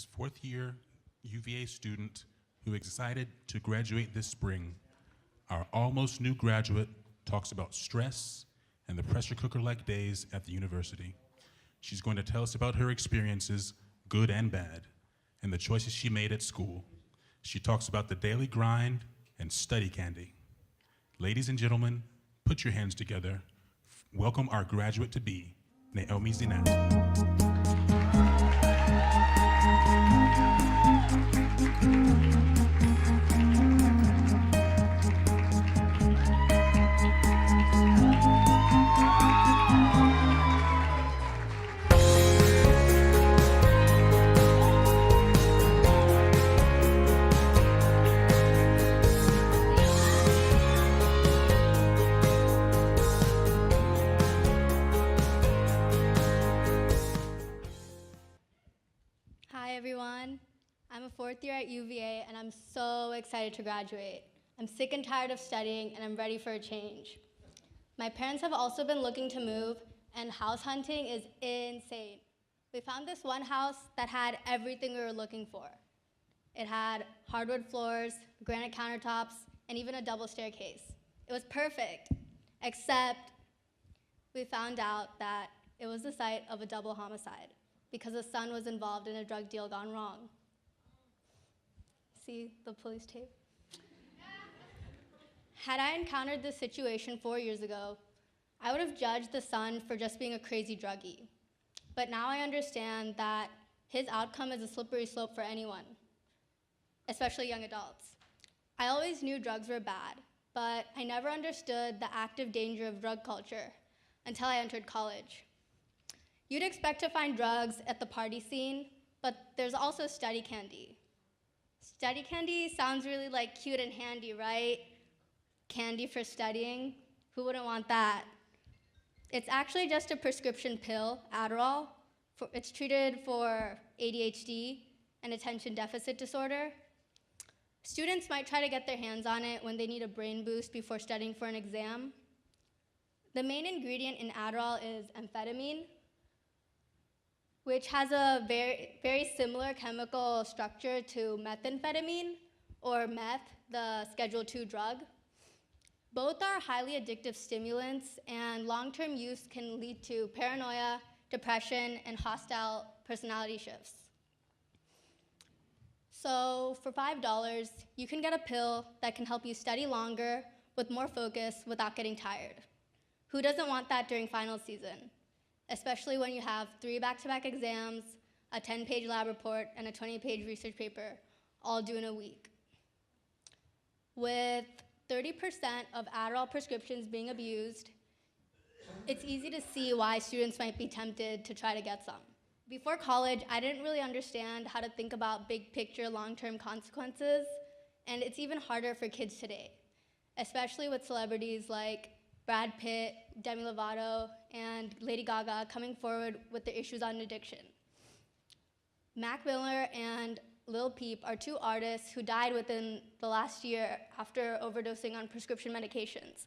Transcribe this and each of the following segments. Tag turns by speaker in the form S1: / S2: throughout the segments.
S1: this fourth-year UVA student who is excited to graduate this spring. Our almost new graduate talks about stress and the pressure cooker-like days at the university. She's going to tell us about her experiences, good and bad, and the choices she made at school. She talks about the daily grind and study candy. Ladies and gentlemen, put your hands together. Welcome our graduate-to-be, Naomi Zinat.
S2: Hi everyone, I'm a fourth year at UVA and I'm so excited to graduate. I'm sick and tired of studying and I'm ready for a change. My parents have also been looking to move and house hunting is insane. We found this one house that had everything we were looking for. It had hardwood floors, granite countertops, and even a double staircase. It was perfect, except we found out that it was the site of a double homicide, because the son was involved in a drug deal gone wrong. See the police tape? Had I encountered this situation 4 years ago, I would have judged the son for just being a crazy druggie. But now I understand that his outcome is a slippery slope for anyone, especially young adults. I always knew drugs were bad, but I never understood the active danger of drug culture until I entered college. You'd expect to find drugs at the party scene, but there's also study candy. Study candy sounds really like cute and handy, right? Candy for studying, who wouldn't want that? It's actually just a prescription pill, Adderall. It's treated for ADHD and attention deficit disorder. Students might try to get their hands on it when they need a brain boost before studying for an exam. The main ingredient in Adderall is amphetamine, which has a very similar chemical structure to methamphetamine, or meth, the Schedule II drug. Both are highly addictive stimulants, and long-term use can lead to paranoia, depression, and hostile personality shifts. So for $5, you can get a pill that can help you study longer with more focus without getting tired. Who doesn't want that during final season? Especially when you have 3 back-to-back exams, a 10-page lab report, and a 20-page research paper, all due in a week. With 30% of Adderall prescriptions being abused, it's easy to see why students might be tempted to try to get some. Before college, I didn't really understand how to think about big-picture, long-term consequences, and it's even harder for kids today, especially with celebrities like Brad Pitt, Demi Lovato, and Lady Gaga coming forward with their issues on addiction. Mac Miller and Lil Peep are 2 artists who died within the last year after overdosing on prescription medications.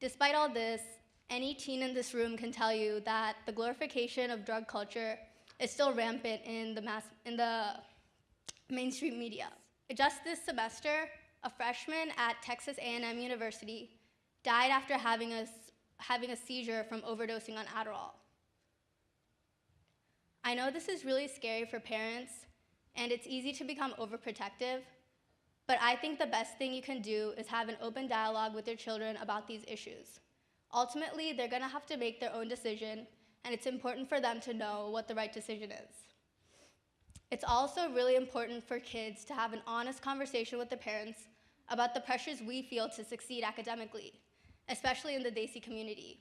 S2: Despite all this, any teen in this room can tell you that the glorification of drug culture is still rampant in the mainstream media. Just this semester, a freshman at Texas A&M University died after having a seizure from overdosing on Adderall. I know this is really scary for parents, and it's easy to become overprotective, but I think the best thing you can do is have an open dialogue with your children about these issues. Ultimately, they're gonna have to make their own decision, and it's important for them to know what the right decision is. It's also really important for kids to have an honest conversation with their parents about the pressures we feel to succeed academically, especially in the Desi community.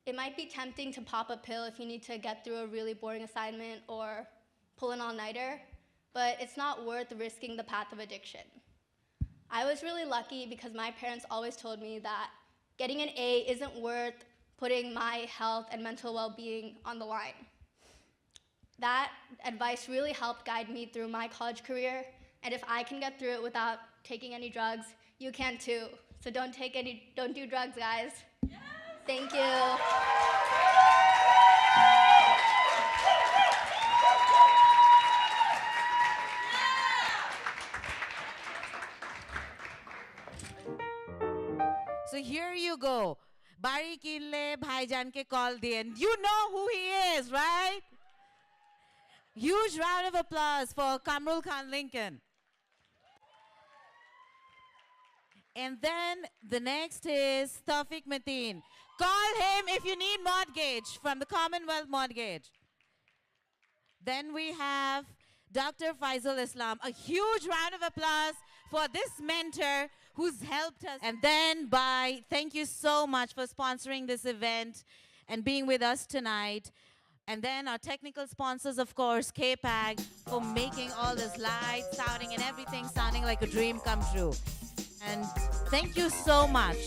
S2: It might be tempting to pop a pill if you need to get through a really boring assignment or pull an all-nighter, but it's not worth risking the path of addiction. I was really lucky because my parents always told me that getting an A isn't worth putting my health and mental well-being on the line. That advice really helped guide me through my college career, and if I can get through it without taking any drugs, you can too. So don't do drugs, guys. Yes. Thank you.
S3: বাড়ি কিনলে ভাইজানকে call দিয়ে, you know who he is, right? Huge round of applause for Kamrul Khan Lincoln. And then the next is Tawfiq Mateen. Call him if you need mortgage from the Commonwealth Mortgage. Then we have Dr. Faisal Islam. A huge round of applause for this mentor who's helped us. And then thank you so much for sponsoring this event and being with us tonight. And then our technical sponsors, of course, KPAG, for making all this lights, sounding, and everything sounding like a dream come true. And thank you so much.